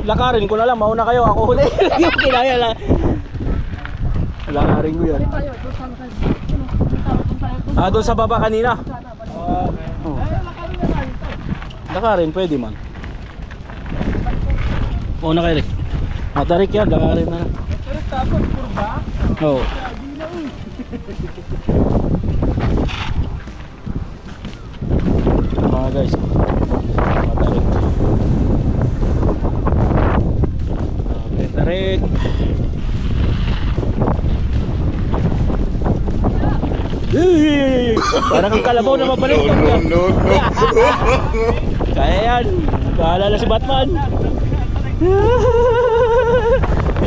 Lakarin ko na lang, mauna kayo, ako huli. Yung kinaya lang. Lakarin ko yan. Doon sa baba kanina. Oh. Lakarin, pwede man. Mauna kayo, Rick. Matarik yan, lakarin na lang. Tapos, kurba? Oo. Mga guys, matarik. Tarik. Parang ang kalabaw na mabalik. No. Kaya yan. Bahala na si Batman.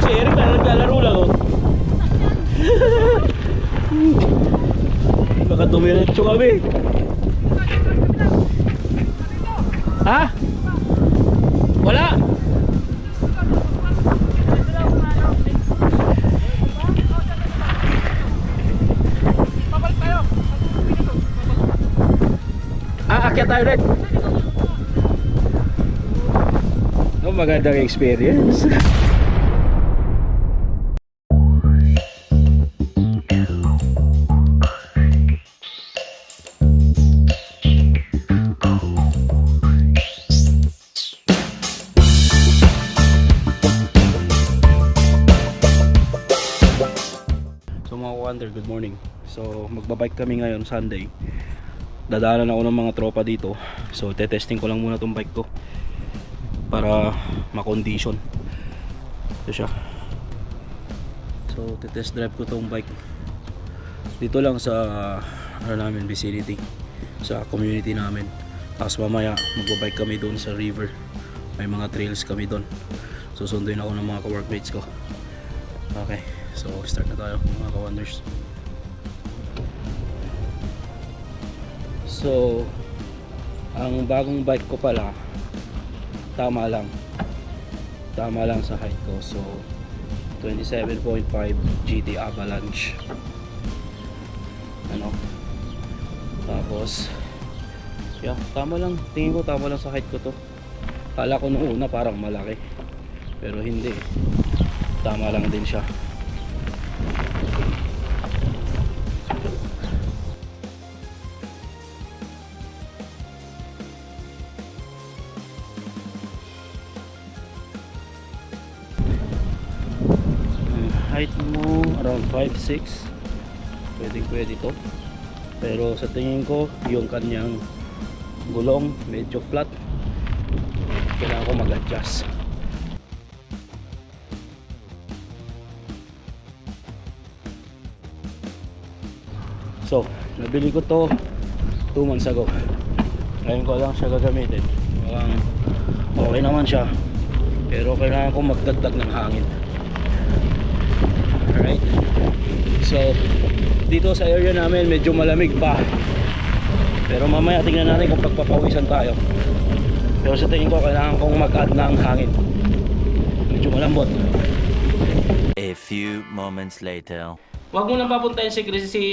Si Eric na naglalaro lang, oh. Baka dumiretso kami. Ha? Wala. Akyat tayo ulit. Magandang experience. So mga Wander, good morning. So magbabike kami ngayon Sunday. Dadaanan ako ng mga tropa dito. So tetesting ko lang muna tong bike ko para ma-condition. Ito siya. So tetest drive ko tong bike dito lang sa namin vicinity, sa community namin. Tapos mamaya magbabike kami doon sa river. May mga trails kami doon. Susunduin ako ng mga ka-workmates ko. Okay, so start na tayo mga ka-wonders. So ang bagong bike ko pala tama lang sa height ko. So 27.5 GT Avalanche, ano, tapos yeah, tama lang, tingin ko tama lang sa height ko to. Kala ko nung una parang malaki, pero hindi, tama lang din siya. Height mo around 5'6", pwede to, pero sa tingin ko yung kanyang gulong medyo flat, kailangan ko mag-adjust. So nabili ko to 2 months ago, ngayon ko lang siya gagamitin. Okay naman siya, pero kailangan ko magdagdag ng hangin. Alright, so dito sa area namin medyo malamig pa, pero mamaya tingnan natin kung pagpapawisan tayo. Pero sa tingin ko kailangan kong mag-add ng hangin, medyo malambot. A few moments later. Huwag mo nang papuntahin si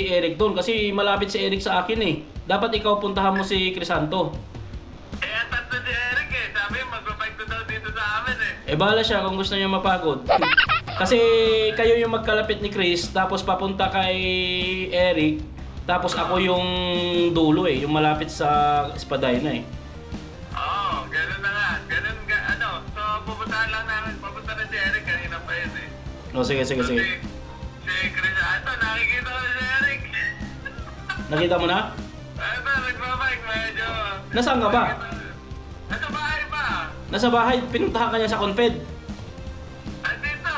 Eric doon kasi malapit si Eric sa akin eh. Dapat ikaw puntahan mo si Crisanto. Kaya tatlo si Eric eh. Sabi magbabike ko daw dito sa amin eh. Bahala siya kung gusto niya mapagod. Kasi kayo yung magkalapit ni Chris, tapos papunta kay Eric, tapos ako yung dulo eh, yung malapit sa Espadaya na eh. Oo, ganun na nga. Ano, so pupuntahan lang namin. Papunta na si Eric, kanina pa yun eh. No, sige. Si Chris, nakikita ko si Eric. Nakita mo na? Ito, nagbabike medyo. Nasaan ka ba? Nasa bahay pa. Nasa bahay, pinuntahan ka niya sa Confed. Dito,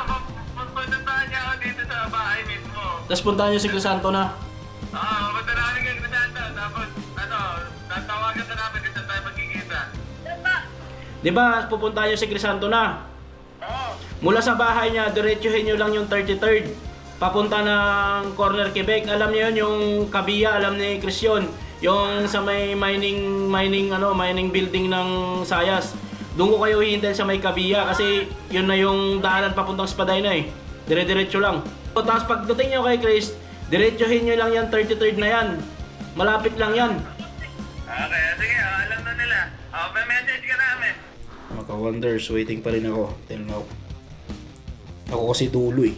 pupuntahan niya ako dito sa bahay mismo. Tapos puntahan niyo si Crisanto na. Oo, pupunta namin kay Crisanto. Tapos, tatawagan na namin kung saan tayo magkikita. Di ba, pupuntahan niyo si Crisanto na? Oo. Mula sa bahay niya, diretsuhin niyo lang yung 33rd. Papunta ng Corner Quebec. Alam niyo yun, yung Kabiya, alam ni Chris yun. Yung sa may mining building ng Sayas. Doon ko kayo hihintayin sa may Kabiya kasi yun na yung daanan papuntang Espadaya na eh. Dire-diretso lang. So, tapos pagdating nyo kay Chris, diretsuhin nyo lang yan, 33rd na yan. Malapit lang yan. Okay, sige, alam na nila. May message ka namin. Mga ka-wonders, waiting pa rin ako till now. Ako kasi dulo eh.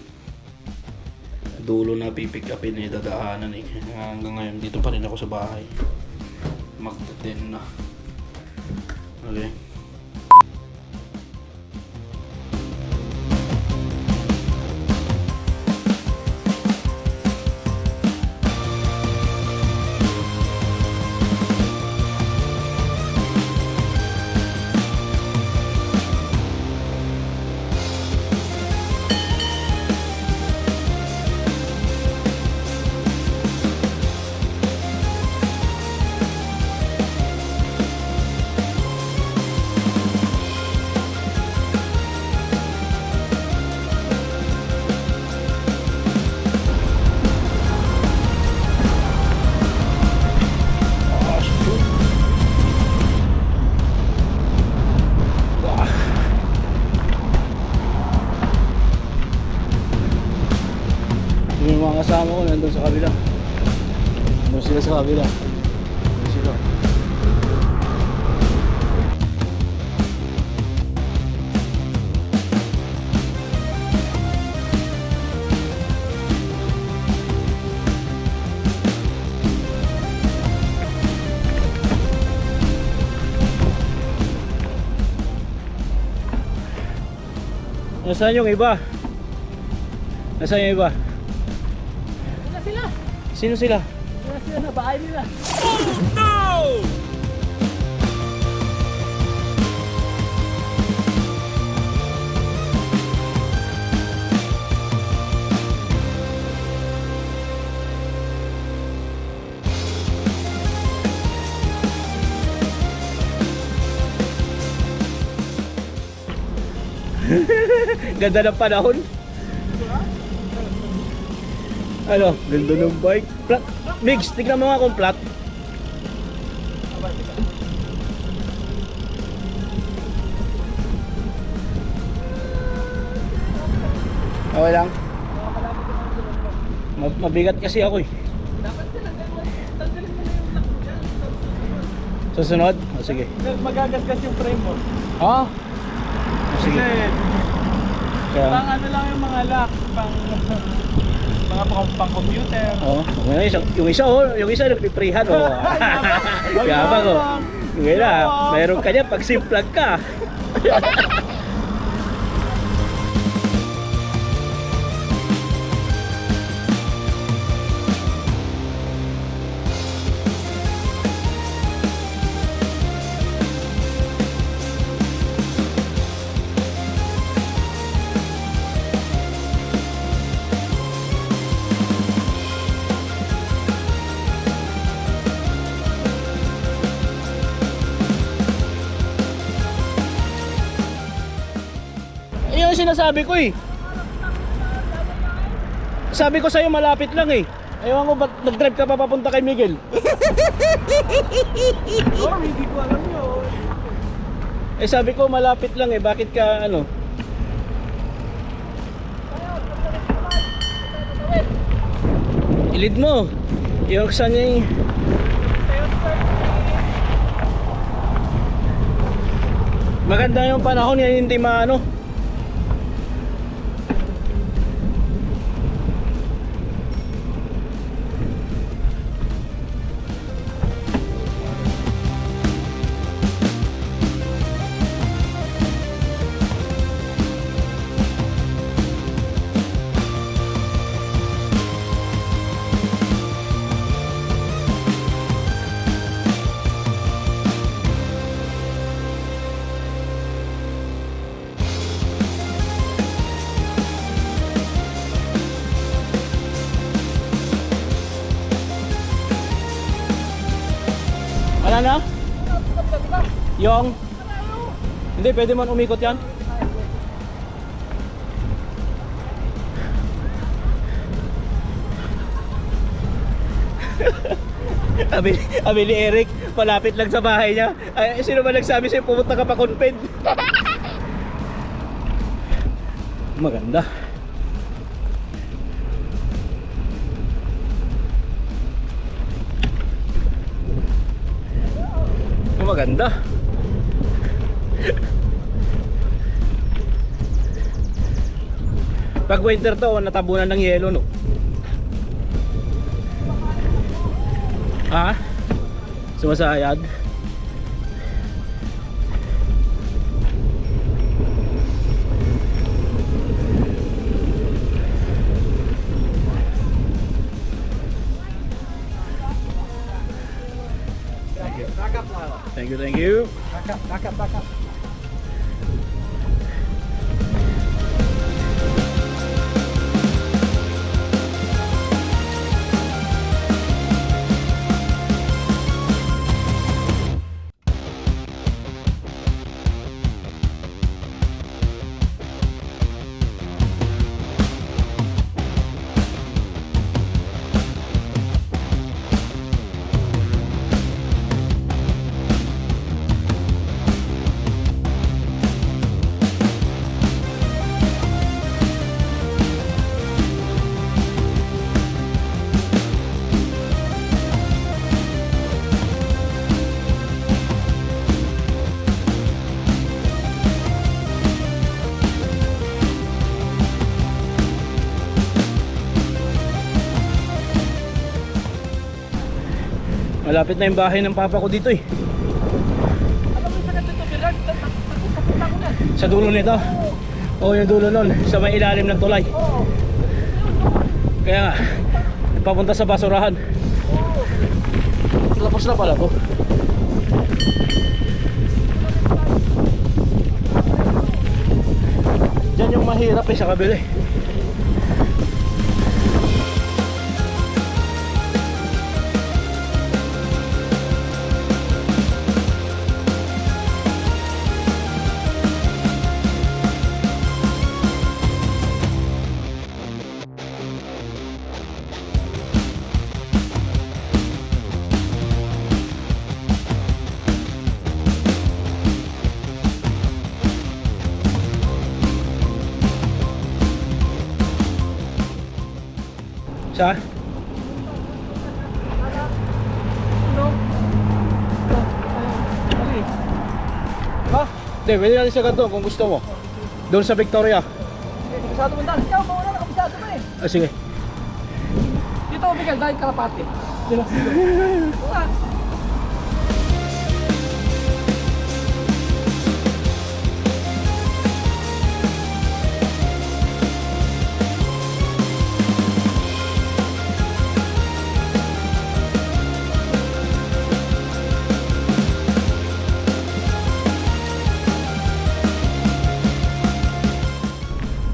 Dulo na pipick upin eh, dadaanan eh. Hanggang ngayon, dito pa rin ako sa bahay. Magta-10 na. Okay. Yung mga kasama ko nandun sa kabila. Nandun sila sa kabila. Nandun sila. Nasaan yung iba? Nasaan yung iba? Sino sila? Wala sila na bahay nila. Ganda ng panahon. Ano? Ganda ng bike. Plat. Migs, tignan mo nga kung plat. Okay lang. Mabigat kasi ako eh. Susunod? O sige. Magagasgas yung frame mo. Ah? O sige. Kaya, Pang ano lang yung mga lock, pang computer. oh, yung isa nagpiprehan oh. Yabang oh. Yung ina, mayroon ka niya pag simplag ka. Yun yung sinasabi ko eh. Sabi ko sa'yo malapit lang eh. Ewan ko ba't nag-drive ka pa papunta kay Miguel? Oh, hindi ko alam yun. Eh sabi ko malapit lang eh. Bakit ka ano? Ilid mo. Yung saan yung... Maganda yung panahon yan, hindi maano. Wala na? Yung? Hindi, pwede man umikot yan. Abi ni Eric, malapit lang sa bahay niya. Ay, sino ba nagsabi sa'yo pumunta ka pa Conped? Maganda. Maganda. Pag winter to, natabunan ng yelo, no? Ah? Sumasayad? Thank you, thank you. Back up. Malapit na yung bahay ng papa ko dito eh. Alam mo yung sakit dito, Gerard? Tapunta ko na. Sa dulo nito. Oo, yung dulo nun. Sa may ilalim ng tulay. Oo. Kaya nga, papunta sa basurahan. Tapos na pala to. Diyan yung mahirap eh sa kabila eh. Sa? Ano? Dali. Ha? Hindi, pwede natin sa kanto kung gusto mo. Doon sa Victoria. Kabisado mo na. Ikaw, mauna na kabisado mo eh. Ah, sige. Dito, Miguel, dahil Kalapati. Sila. Wala.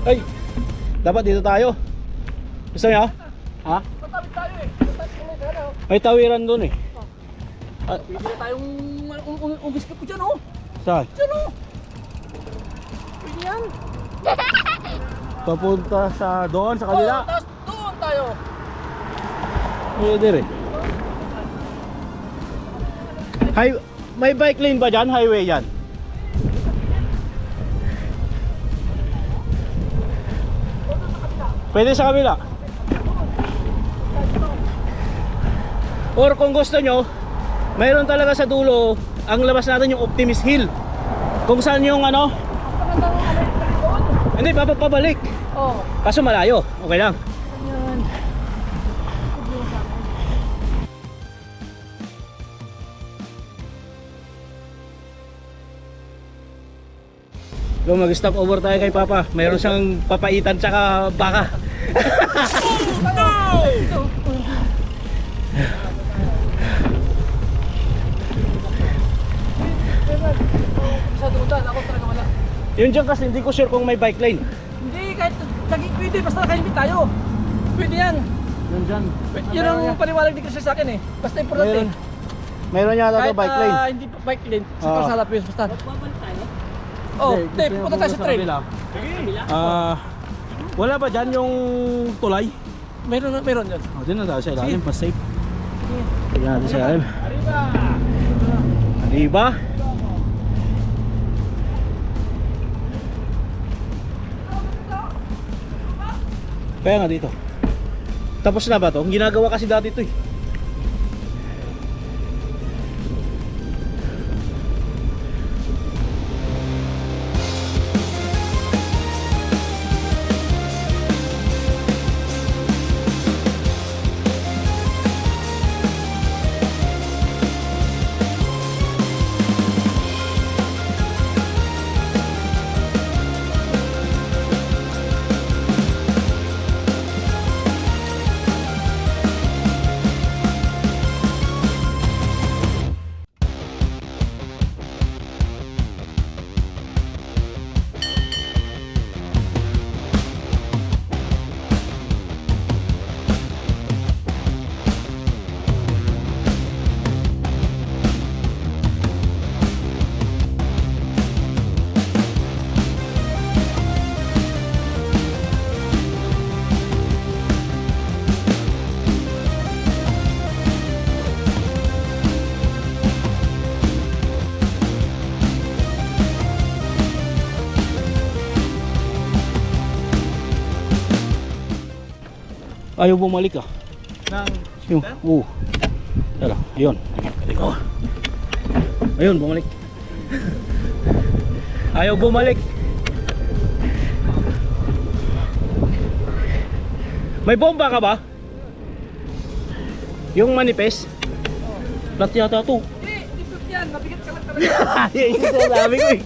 Ay! Dapat dito tayo. Gusto niyo? Ha? Matawid tayo eh. Matawid ko na ano. May tawiran doon eh. Pwede na tayong umiskip ko dyan oh. Saan? Dyan oh. Pwede yan. Papunta sa doon, sa kabila. Oo, tapos doon tayo. Pwede rin. May bike lane ba dyan? Highway yan? Pwede sa kabila. Or kung gusto nyo, mayroon talaga sa dulo. Ang labas natin yung Optimist Hill. Kung saan yung ano. Hindi, pabalik. Oo. Kaso malayo. Okay lang. Yan. Kung mag-stop over tayo kay Papa, mayroon siyang papaitan tsaka baka. Kabisado mo dyan. Ako talaga wala. Yun dyan kasi hindi ko sure kung may bike lane. Hindi, kahit naging pwede. Basta nakalimit tayo. Pwede yan. Yun dyan. Yun ang paniwalag ni Chris sa akin eh. Basta importante. Mayroon yata Kahit to bike lane. hindi pa bike lane. Sa Oo. kalsada po yun. Basta. Oh, hindi. Punta tayo sa trail. Wala ba dyan yung tulay? Meron yun. O, din na tayo sa ilalim, mas safe. Tingnan natin sa ilalim. Arriba! Kaya nga dito. Tapos na ba to? Ginagawa kasi dati to eh. Ayaw bumalik ah. Nang Yung, tara, ayun. Oh. Ayun, bumalik. Ayaw bumalik. May bomba ka ba? Yung manifest? Plat yata to. Hindi flip yan. Mabigat ka lang talaga. Yan yung sinasabi ko eh.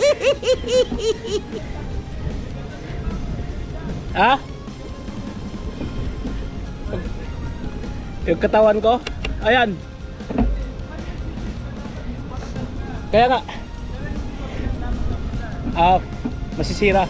Ha? Yung katawan ko? Ayan. Kaya nga. Masisira.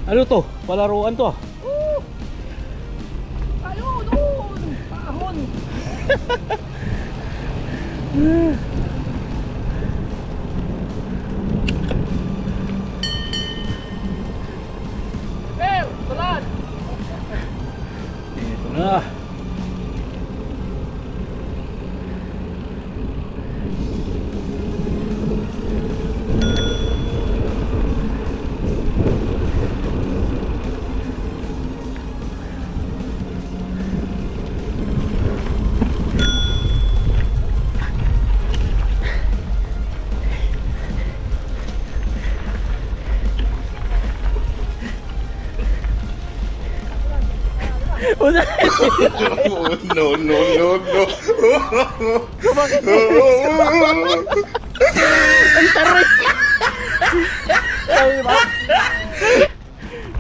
Ano to? Palaruan to ah. Tayo doon. Paahon. Tulan. Ito na. No, no, no, no.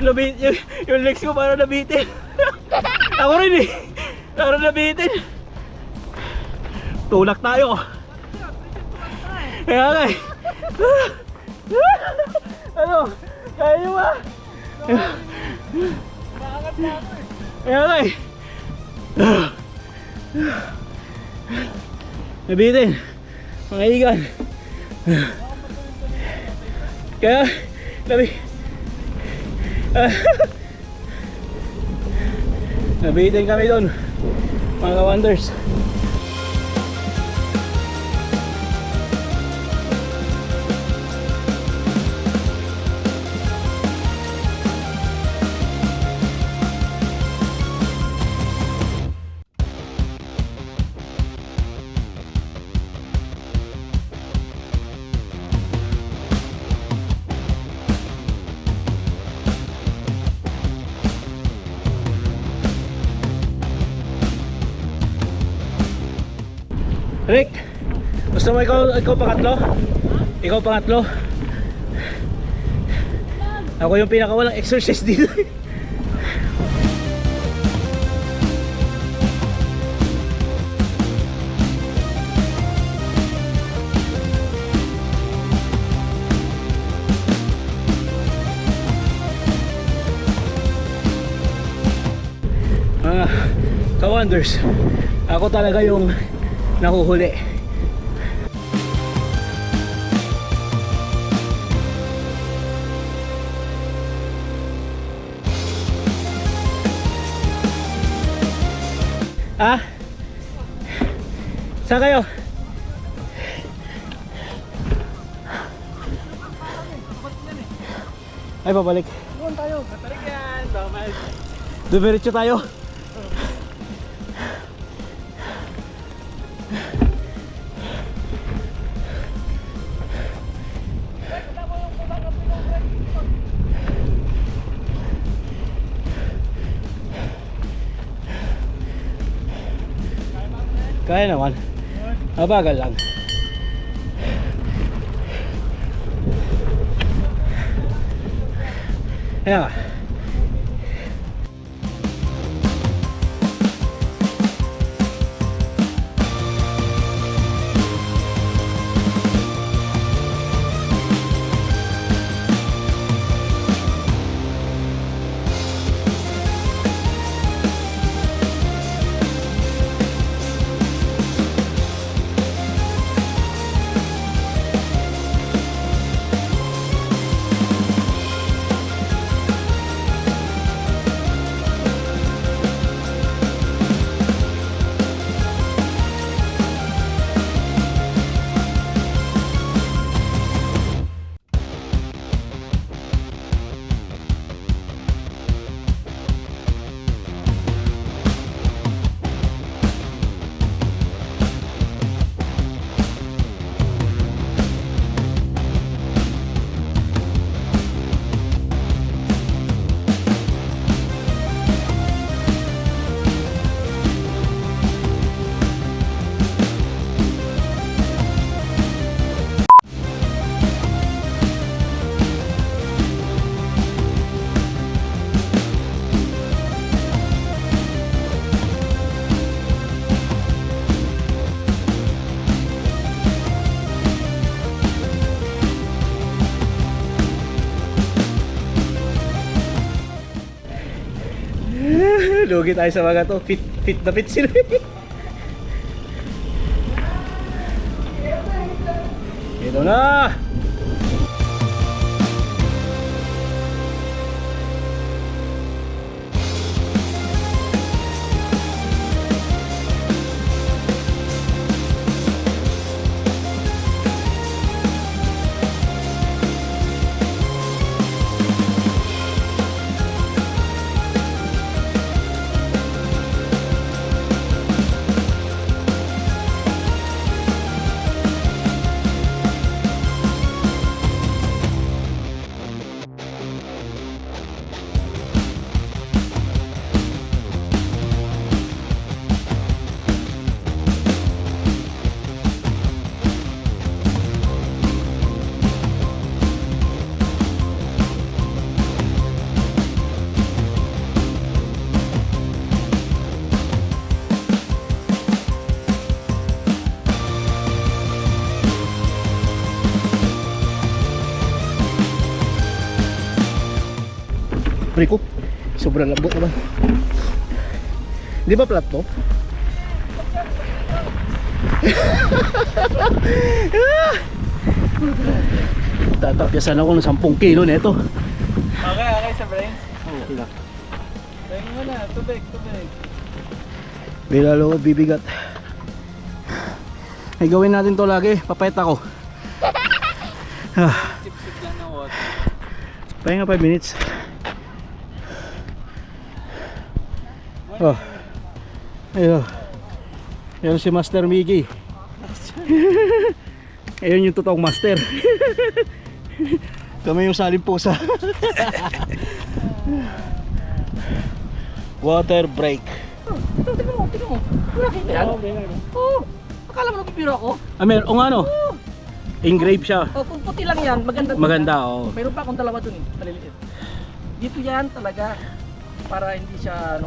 Labit, yung legs ko parang nabitin. Ako rin eh. Parang nabitin. Tulak tayo. Kaya nga eh. Ano? Kaya nyo ba? Kaya nga eh. Nabitin. Mga igan. Kaya nabitin kami doon, mga ka-wonders. Rick, gusto mo ikaw pangatlo? Ikaw pangatlo? Ako yung pinakawalang exercise dito. Ka-wonders, ako talaga yung nahuhuli. Ah? Saan kayo? Ay, babalik. Doon tayo. Katalik yan. Damal. Dumiretso tayo. Kaya naman. Mabagal lang. Ayan nga. Lugi tayo sa mga to. Fit na fit sila. Ito na. Pre ko, sobrang lambot naman. Di ba flat to? Tatapyasan ako ng 10 kilo nito. Okay, okay sa brains. Okay lang. Tayo mo na. Tubig. May lalo bibigat. Ay gawin natin to lagi, papayat ako. Sip-sip lang ng water. Pahinga 5 minutes. Oh. Ayun. Ayun si Master Miggy. Ayun yung totoong master. Kami yung saling pusa. Water break. Tignan mo. Nakita yan? Oo. Akala mo nagpipiro ako? O nga no? Engrave siya. Oh, kung puti lang yan, maganda. Maganda, oo. Meron pa akong dalawa dun eh, maliliit. Dito yan talaga para hindi siya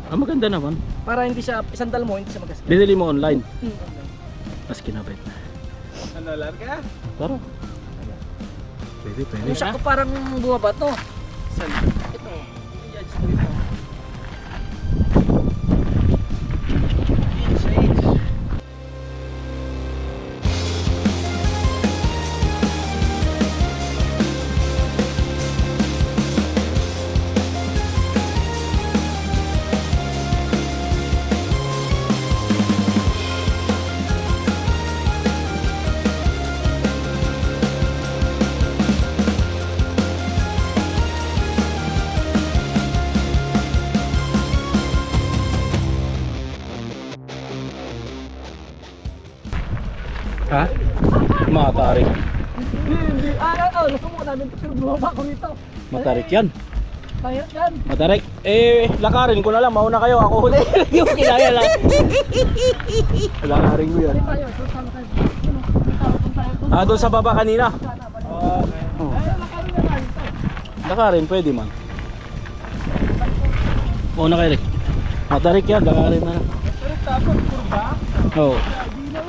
Maganda naman. para hindi siya isandal mo, hindi siya magasgas. Binili mo online. Okay. Mas kinabit. Ano, larga? Tara. Pwede. Yung siya ko parang bumaba to. Saan? Ito. I-adjust ko ito. Ha? Matarik. Hindi. Nasubukan namin. Pero bumaba ko rito. Matarik yan. Kaya yan. Matarik. Lakarin ko na lang. Mauna kayo. Ako huli. Hindi ko kinaya lang. Lakarin ko yan. Tayo. Doon sa tayo. Doon tayo. Doon sa baba kanina. Oh. Lakarin na tayo. Lakarin, pwede man. Mauna kayo, Rick. Matarik yan. Lakarin na lang. Pero tapos, kurba. Oo. Hindi na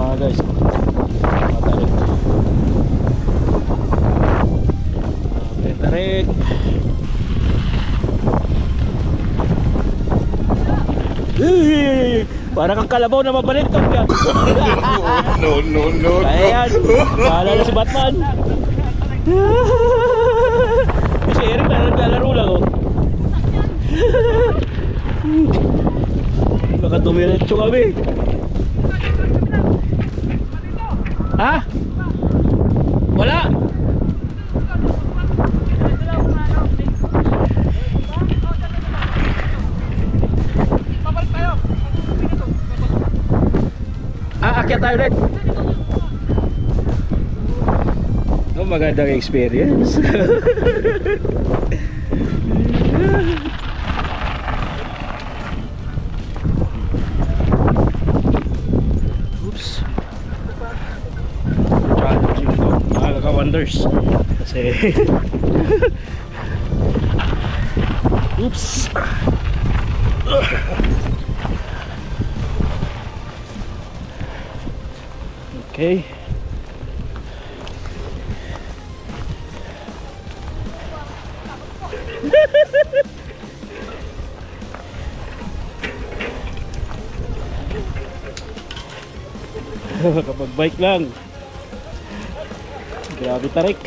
Mga guys. Matarik. Matarik. Para kang kalabaw na mabalintog yan. No. Kaya yan. Bahala na si Batman. Si Eric na naglalaro lang oh. Baka dumiretso kami. Ha? Wala. Akyat tayo rin. Oh, magandang experience. Oops. Challenging to, mga kaka-wonders. Kasi oops. Okay. Kapag bike lang. Grabe tarik.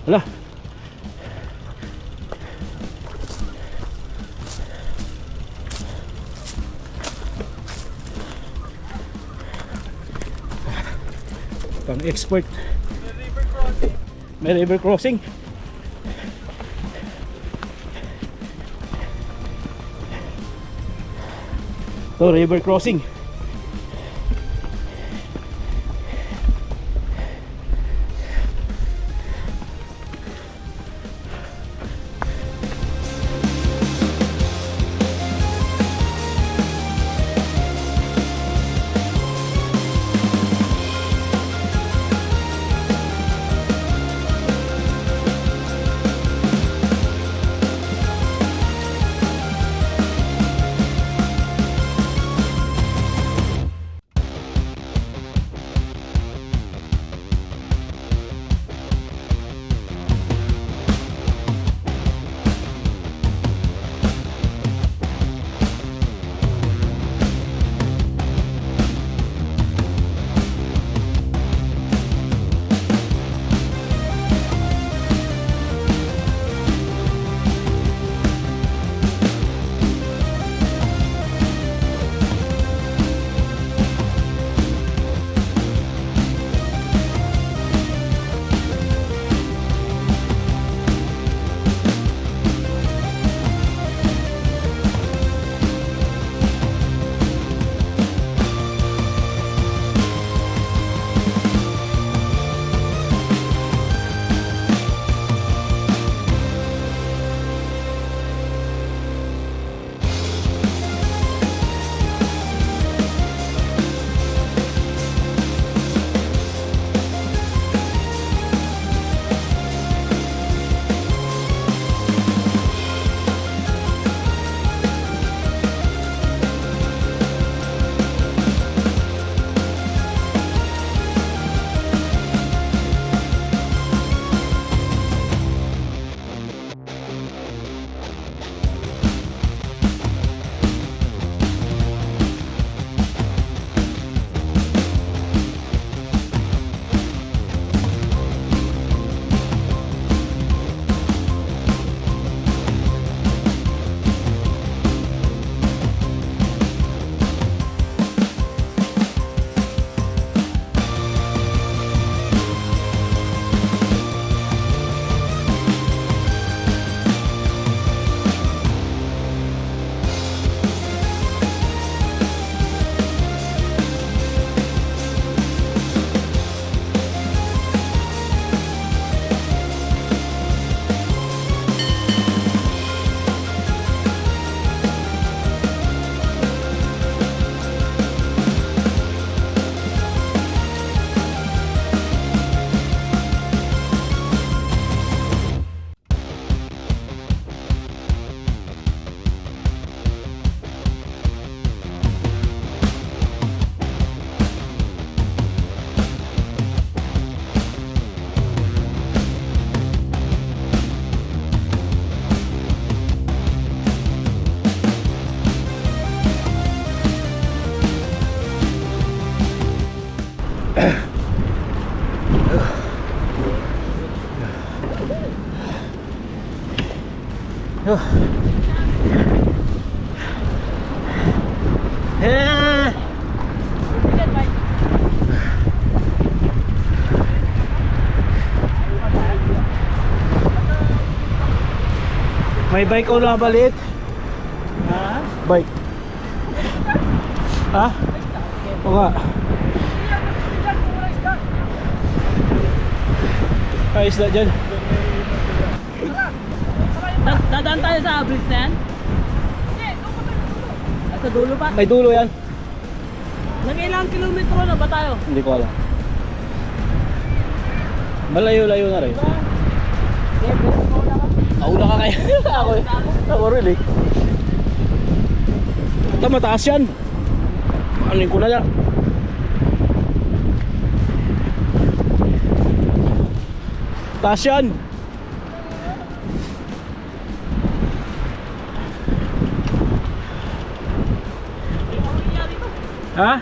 Hala. Pang expert. May river crossing. So river crossing. Eh. May bike o na balit? Ha? Bike. Ha? O nga. Ay, isda dyan. Dadaan tayo sa bridge na yan? Sa dulo pa? May dulo yan. Nag-ilang kilometro na ba tayo? Hindi ko alam. Malayo-layo na rin. Nauna ka kaya. Ako rin eh. Ito mataas yan. Anin ko na yan. Taas yan. Ha?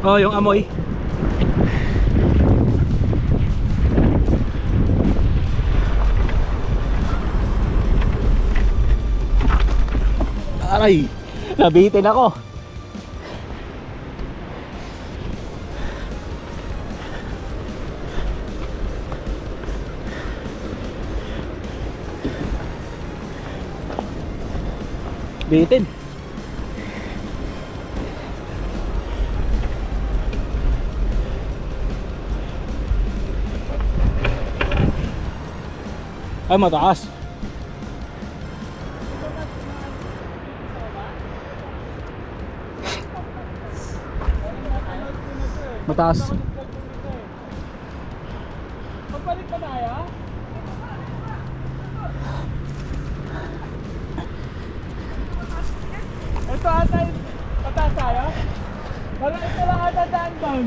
Oh, yung amoy. Aray, nabitin ako. Bitin. Ay, mataas. Mataas. Pagbalik ka na ya? Ito ata yung pataas tayo? Parang ito lang ata daan down.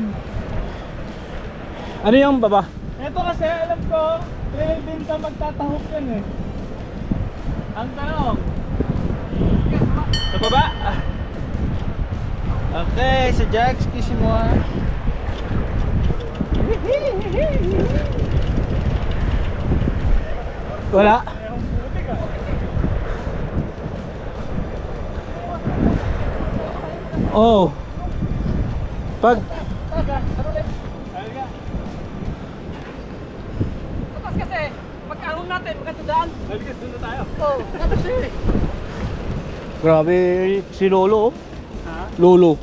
Ano yung baba? Ito kasi alam ko, trail din ka magtatahok yan eh. Ang tanong. Sa baba? Okay, sa Jags, kisi mo ah. Wala. Oh. Pag Tapos kasi, pagkaroon natin, magkatadaan. Halika, doon na tayo. Oo, tapos eh. grabe si Lolo. Oh. Ha? Lolo.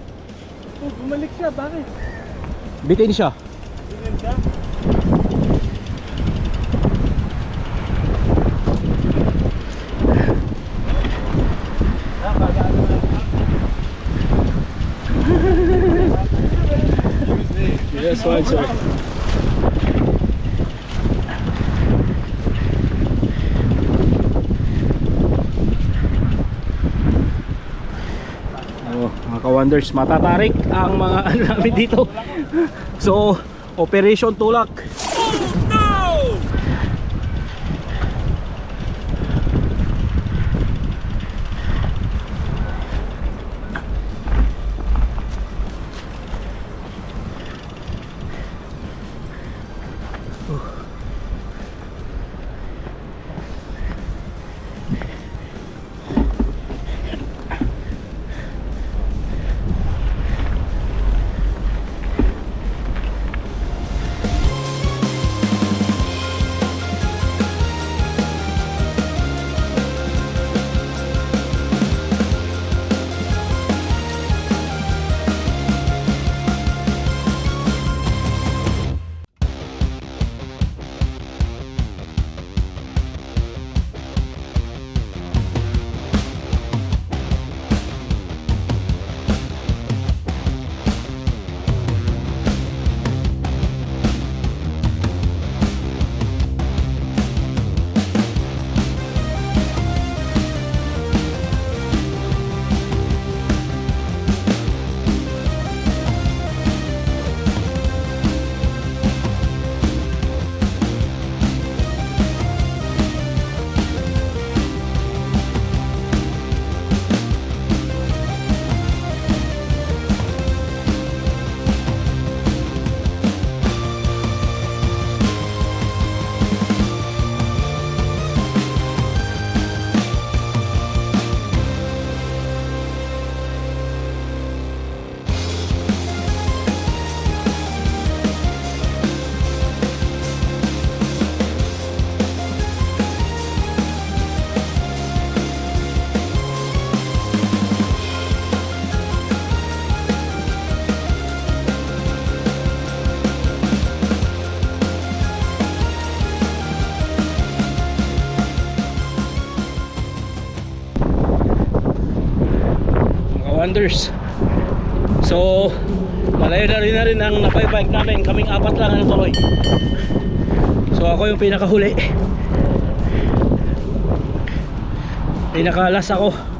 Oh, bumalik siya, bakit? Bitin siya. Tingnan siya. Yes, fine, sir. Oh, mga ka-wonders, matatarik ang mga ano namin dito. So, Operation Tulak. Wonders. So malayo na rin ang napay-bike namin. Kaming apat lang ang tuloy. So ako yung pinakahuli. Pinakalas ako.